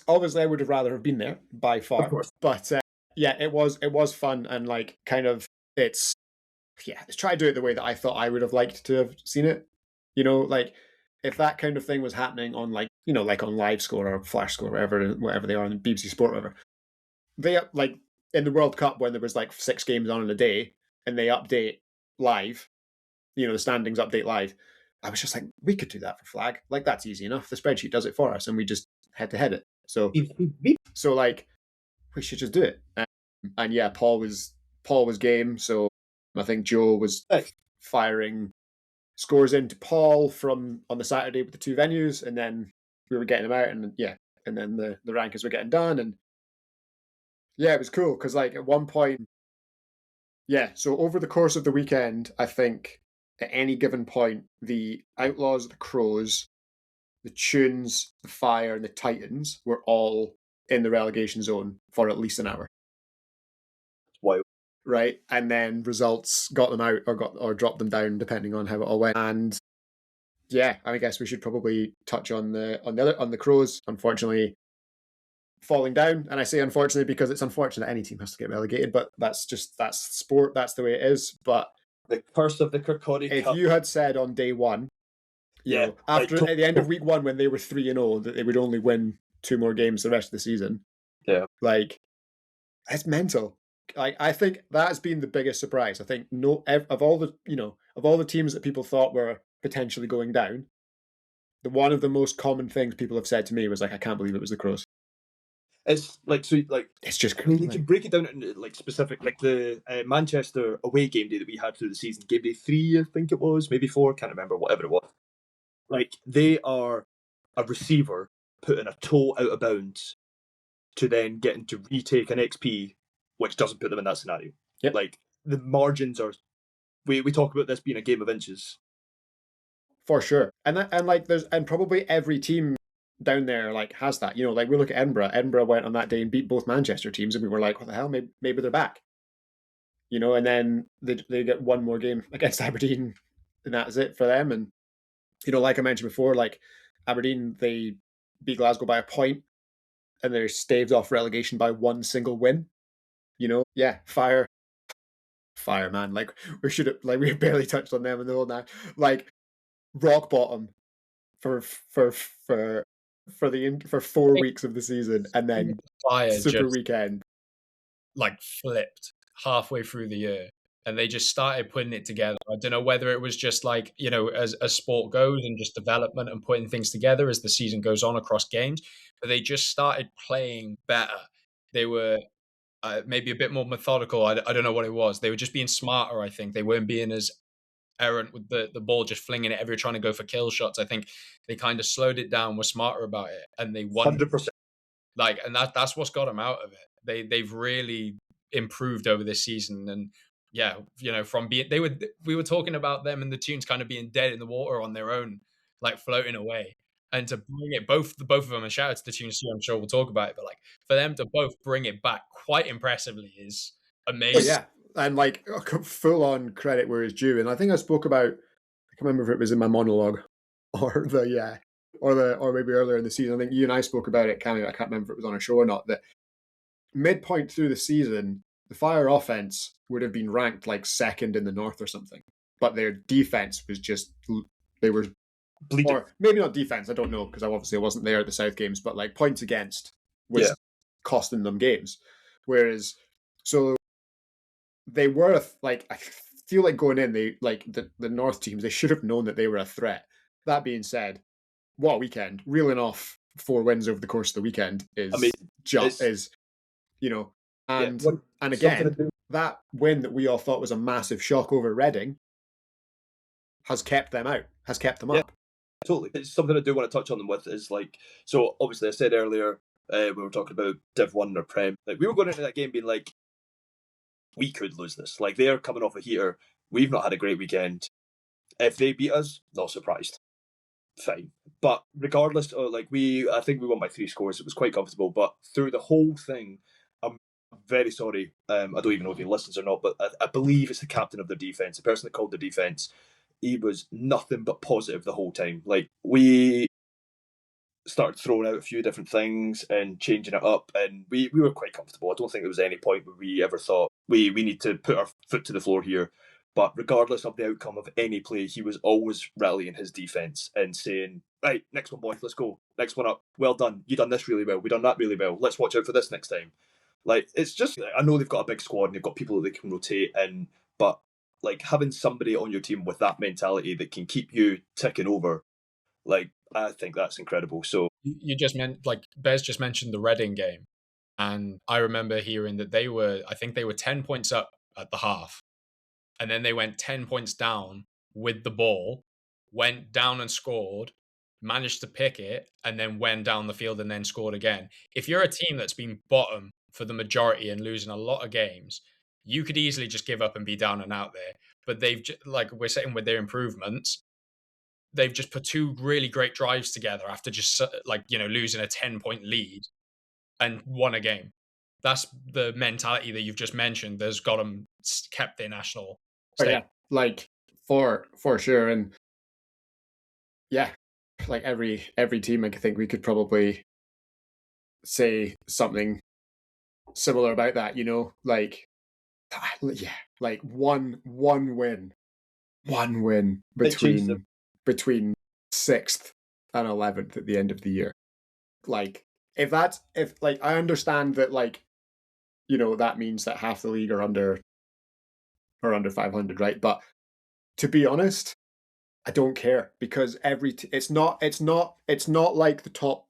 Obviously I would have rather have been there by far, of course. But yeah, it was fun, and like kind of let's try to do it the way that I thought I would have liked to have seen it. You know, like if that kind of thing was happening on like on Live Score or Flash Score, whatever they are on BBC Sport, whatever. They like in the World Cup when there was like 6 games on in a day and they update live, the standings update live. I was just like, we could do that for flag. Like that's easy enough. The spreadsheet does it for us, and we just head to head it. So like we should just do it. And yeah, Paul was game. So I think Joe was firing scores into Paul from on the Saturday with the 2 venues, and then we were getting them out, and and then the rankings were getting done, and yeah, it was cool because like at one point, so over the course of the weekend, I think at any given point, the Outlaws, the Crows, the Tunes, the Fire, and the Titans were all in the relegation zone for at least an hour. Wow. Right, and then results got them out or dropped them down depending on how it all went. And yeah, I guess we should probably touch on the Crows. Unfortunately, falling down, and I say unfortunately because it's unfortunate any team has to get relegated, but that's sport. That's the way it is. But the curse of the Kirkcaldy if Cup. you had said on day one, at the end of week 1 when they were 3-0 that they would only win 2 more games the rest of the season, like it's mental. Like I think that has been the biggest surprise. I think of all the teams that people thought were potentially going down, one of the most common things people have said to me was like, I can't believe it was the Crows. It's like it's just. I mean, you can break it down into like specific, like the Manchester away game day that we had through the season, game day 3, I think it was, maybe 4, can't remember, whatever it was. Like they are a receiver putting a toe out of bounds to then getting to retake an XP, which doesn't put them in that scenario. Yep. Like the margins are. We talk about this being a game of inches. For sure, and like there's probably every team down there like has that. Like we look at Edinburgh. Edinburgh went on that day and beat both Manchester teams, and we were like, what the hell? Maybe they're back. And then they get one more game against Aberdeen, and that's it for them. And like I mentioned before, like Aberdeen, they beat Glasgow by a point, and they're staved off relegation by 1 single win. Fire, man. Like we barely touched on them in the whole night. Like rock bottom for 4 weeks of the season, and then Fire Super just, Weekend like flipped halfway through the year, and they just started putting it together. I don't know whether it was just like as sport goes and just development and putting things together as the season goes on across games, but they just started playing better. They were maybe a bit more methodical. I don't know what it was. They were just being smarter. I think they weren't being as errant with the ball, just flinging it every trying to go for kill shots. I think they kind of slowed it down, were smarter about it, and they won. 100%. Like, and that's what's got them out of it. They've really improved over this season, and from being we were talking about them and the Tunes kind of being dead in the water on their own, like floating away, and to bring it both of them, and shout out to the Tunes too, I'm sure we'll talk about it, but like for them to both bring it back quite impressively is amazing. Yeah. And like full on credit where it's due. And I think I spoke about, I can't remember if it was in my monologue or maybe earlier in the season. I think you and I spoke about it, Cammy. I can't remember if it was on a show or not, that midpoint through the season, the Fire offense would have been ranked like 2nd in the North or something. but their defense was just, they were Bleeding. or maybe not defense. I don't know because I wasn't there at the South games, but like points against was costing them games. Whereas, so they were like, I feel like going in, they like the North teams, they should have known that they were a threat. That being said, what a weekend! Reeling off 4 wins over the course of the weekend is is and again that win that we all thought was a massive shock over Reading has kept them out, has kept them up. Totally. It's something I do want to touch on them with is like, so obviously I said earlier, we were talking about Div 1 or Prem. Like, we were going into that game being like, we could lose this. Like, they're coming off a heater. We've not had a great weekend. If they beat us, not surprised. Fine. But regardless, I think we won by 3 scores. It was quite comfortable. But through the whole thing, I'm very sorry. I don't even know if he listens or not, but I believe it's the captain of their defence, the person that called the defence. He was nothing but positive the whole time. Like, we started throwing out a few different things and changing it up, and we were quite comfortable. I don't think there was any point where we ever thought we need to put our foot to the floor here. But regardless of the outcome of any play, he was always rallying his defence and saying, right, next one, boys, let's go. Next one up. Well done. You done this really well. We done that really well. Let's watch out for this next time. Like, it's just, I know they've got a big squad and they've got people that they can rotate in, but like, having somebody on your team with that mentality that can keep you ticking over, like, I think that's incredible. So you just meant, like, Bez just mentioned the Reading game, and I remember hearing that I think they were 10 points up at the half, and then they went 10 points down with the ball, went down and scored, managed to pick it, and then went down the field and then scored again. If you're a team that's been bottom for the majority and losing a lot of games, you could easily just give up and be down and out there. But they've, like we're saying with their improvements, they've just put 2 really great drives together after just losing a 10-point lead and won a game. That's the mentality that you've just mentioned that's got them kept their national state. Yeah, like for sure. And yeah, like every team, I think we could probably say something similar about that, like, yeah, like one win between 6th and 11th at the end of the year. Like, if I understand that, like, that means that half the league are under 500, right? But to be honest, I don't care, because it's not like the top,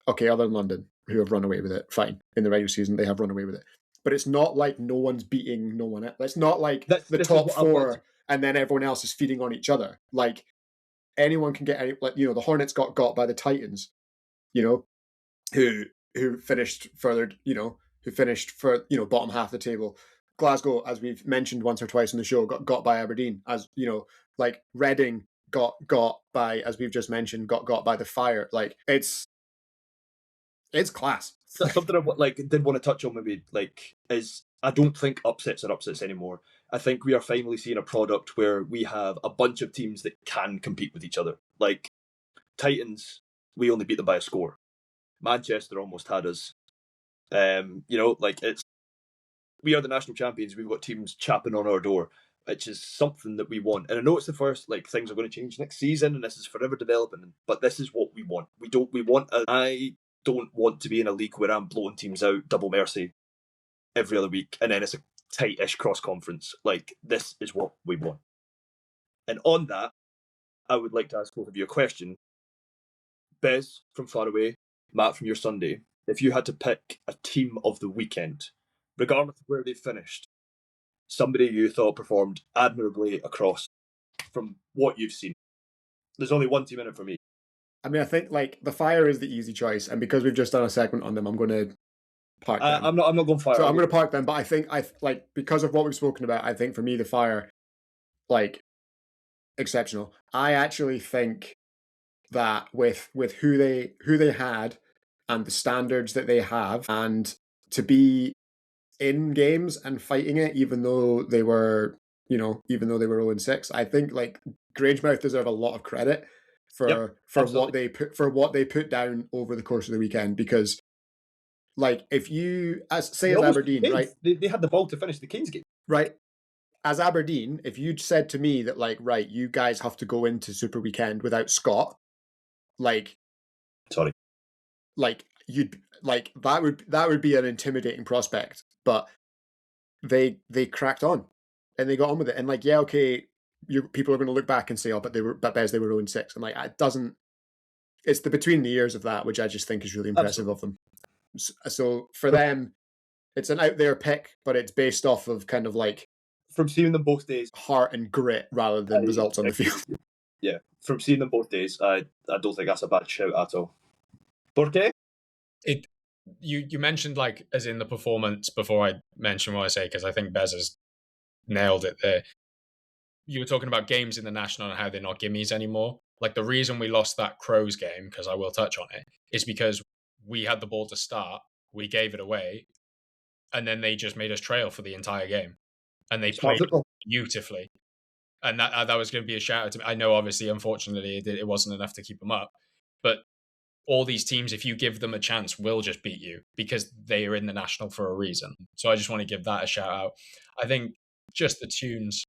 okay, other than London, who have run away with it, fine. In the regular season, they have run away with it. But it's not like no one's beating no one else. It's not like the top 4 and then everyone else is feeding on each other. Like, anyone can get the Hornets got by the Titans, who finished further, who finished for, bottom half of the table. Glasgow, as we've mentioned once or twice in the show, got by Aberdeen. As like Reading got by, as we've just mentioned, got by the Fire. Like, it's class. Something I did want to touch on maybe is, I don't think upsets are upsets anymore. I think we are finally seeing a product where we have a bunch of teams that can compete with each other. Like, Titans, we only beat them by a score. Manchester almost had us. We are the national champions. We've got teams chapping on our door, which is something that we want. And I know it's the first, things are going to change next season, and this is forever developing. But this is what we want. I don't want to be in a league where I'm blowing teams out double mercy every other week, and then it's a tight-ish cross-conference. Like, this is what we want. And on that, I would like to ask both of you a question. Bez from far away, Matt from your Sunday, if you had to pick a team of the weekend, regardless of where they finished, somebody you thought performed admirably across from what you've seen. There's only one team in it for me. I mean, I think the Fire is the easy choice, and because we've just done a segment on them, I'm going to park them. I'm not going Fire. So I'm going to park them, but I think because of what we've spoken about, I think for me the Fire, exceptional. I actually think that with who they had and the standards that they have, and to be in games and fighting it, even though they were 0-6, I think Grangemouth deserve a lot of credit for what they put down over the course of the weekend, because if you as Aberdeen, right? They had the ball to finish the Kings game, right? as Aberdeen, if you'd said to me that, like, right, you guys have to go into Super Weekend without Scott, like, Sorry. like you'd like that would be an intimidating prospect. But they cracked on and they got on with it. And like, yeah, okay, people are going to look back and say, oh, but Bez, they were 0-6. And like, it doesn't. It's the between the ears of that, which I just think is really impressive of them. So for them, it's an out there pick, but it's based off of kind of like from seeing them both days, heart and grit rather than results on the field. Yeah, from seeing them both days, I don't think that's a bad shout at all. Porque? You mentioned, like, as in the performance before I mention what I say, because I think Bez has nailed it there. You were talking about games in the national and how they're not gimmies anymore. Like, the reason we lost that Crows game, because I will touch on it, is because we had the ball to start, we gave it away, and then they just made us trail for the entire game. And they played beautifully. And that was going to be a shout out to me. I know, obviously, unfortunately, it wasn't enough to keep them up. But all these teams, if you give them a chance, will just beat you because they are in the national for a reason. So I just want to give that a shout out. I think just the tunes,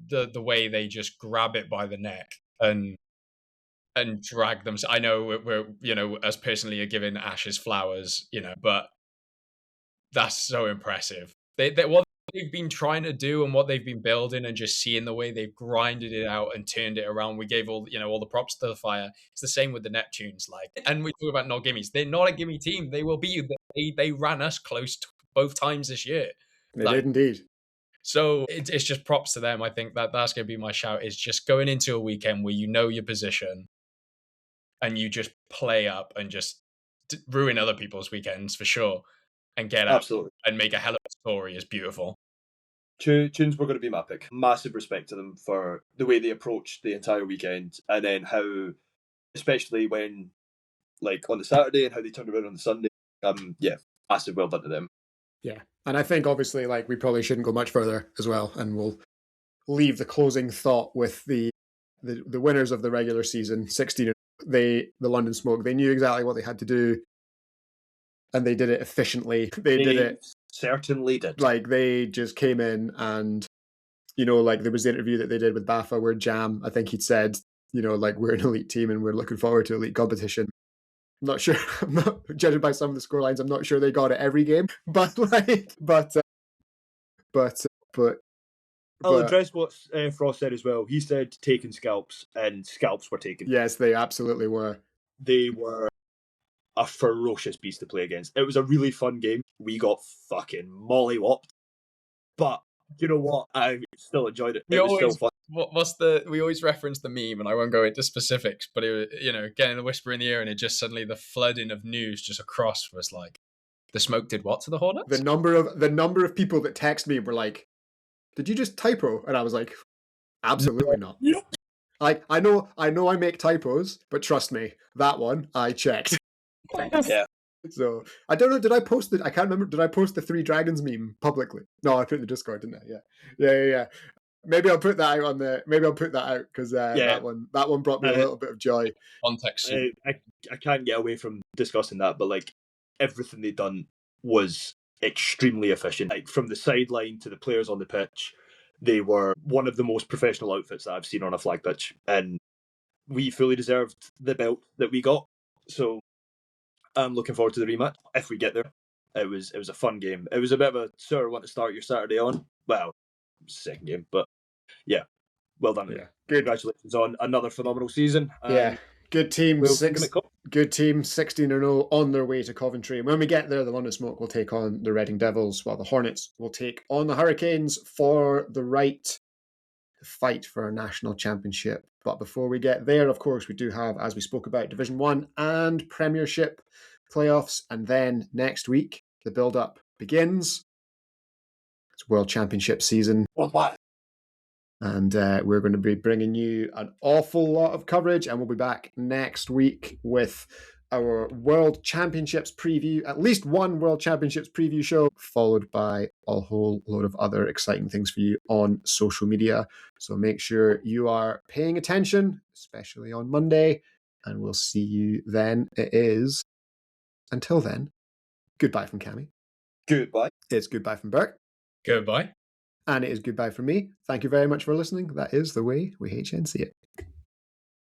the way they just grab it by the neck and drag them. I know we're us personally are giving Ash his flowers, but that's so impressive. What they've been trying to do and what they've been building, and just seeing the way they've grinded it out and turned it around. We gave all the props to the Fire. It's the same with the Neptunes. And we talk about not gimmies. They're not a gimme team. They will beat you. They ran us close both times this year. They did indeed. So it's just props to them. I think that's going to be my shout, is just going into a weekend where you know your position and you just play up and just ruin other people's weekends for sure and get out Absolutely and make a hell of a story is beautiful. Tunes were going to be my pick. Massive respect to them for the way they approached the entire weekend, and then how, especially when, like, on the Saturday, and how they turned around on the Sunday. Massive well done to them. Yeah, and I think obviously, like, we probably shouldn't go much further as well, and we'll leave the closing thought with the winners of the regular season, 16. The London Smoke. They knew exactly what they had to do, and they did it efficiently. They did it. Certainly did. Like, they just came in and, like, there was the interview that they did with Baffa where Jam, I think he'd said, like, we're an elite team and we're looking forward to elite competition. I'm not sure. I'm not judging by some of the scorelines. I'm not sure they got it every game, but I'll address what Frost said as well. He said taking scalps, and scalps were taken. Yes, they absolutely were. They were a ferocious beast to play against. It was a really fun game. We got fucking mollywopped, but you know what? I still enjoyed it. It was still fun. We always reference the meme, and I won't go into specifics, but it was, getting a whisper in the ear, and it just suddenly, the flooding of news just across was like, the Smoke did what to the Hornets? The number of people that text me were like, did you just typo? And I was like, absolutely not. Yep. Like, I know I make typos, but trust me, that one I checked. Yeah. So I don't know. Did I post it? I can't remember. Did I post the 3 Dragons meme publicly? No, I put it in the Discord, didn't I? Yeah. Maybe I'll put that out because that one brought me a little bit of joy. Context. I can't get away from discussing that, but like, everything they'd done was extremely efficient. Like, from the sideline to the players on the pitch, they were one of the most professional outfits that I've seen on a flag pitch, and we fully deserved the belt that we got. So I'm looking forward to the rematch if we get there. It was a fun game. It was a bit of a sort of want to start your Saturday on. Well, second game, but yeah, well done. Yeah, good. Congratulations on another phenomenal season. Yeah, good team. Good team, 16-0 on their way to Coventry. And when we get there, the London Smoke will take on the Reading Devils, while the Hornets will take on the Hurricanes for the right to fight for a national championship. But before we get there, of course, we do have, as we spoke about, Division 1 and Premiership playoffs. And then next week, the build-up begins. It's World Championship season. What? And we're going to be bringing you an awful lot of coverage, and we'll be back next week with our World Championships preview, at least one World Championships preview show, followed by a whole load of other exciting things for you on social media. So make sure you are paying attention, especially on Monday, and we'll see you then. Until then, goodbye from Cammy. Goodbye. It's goodbye from Bert. Goodbye. And it is goodbye from me. Thank you very much for listening. That is the way we HNC it.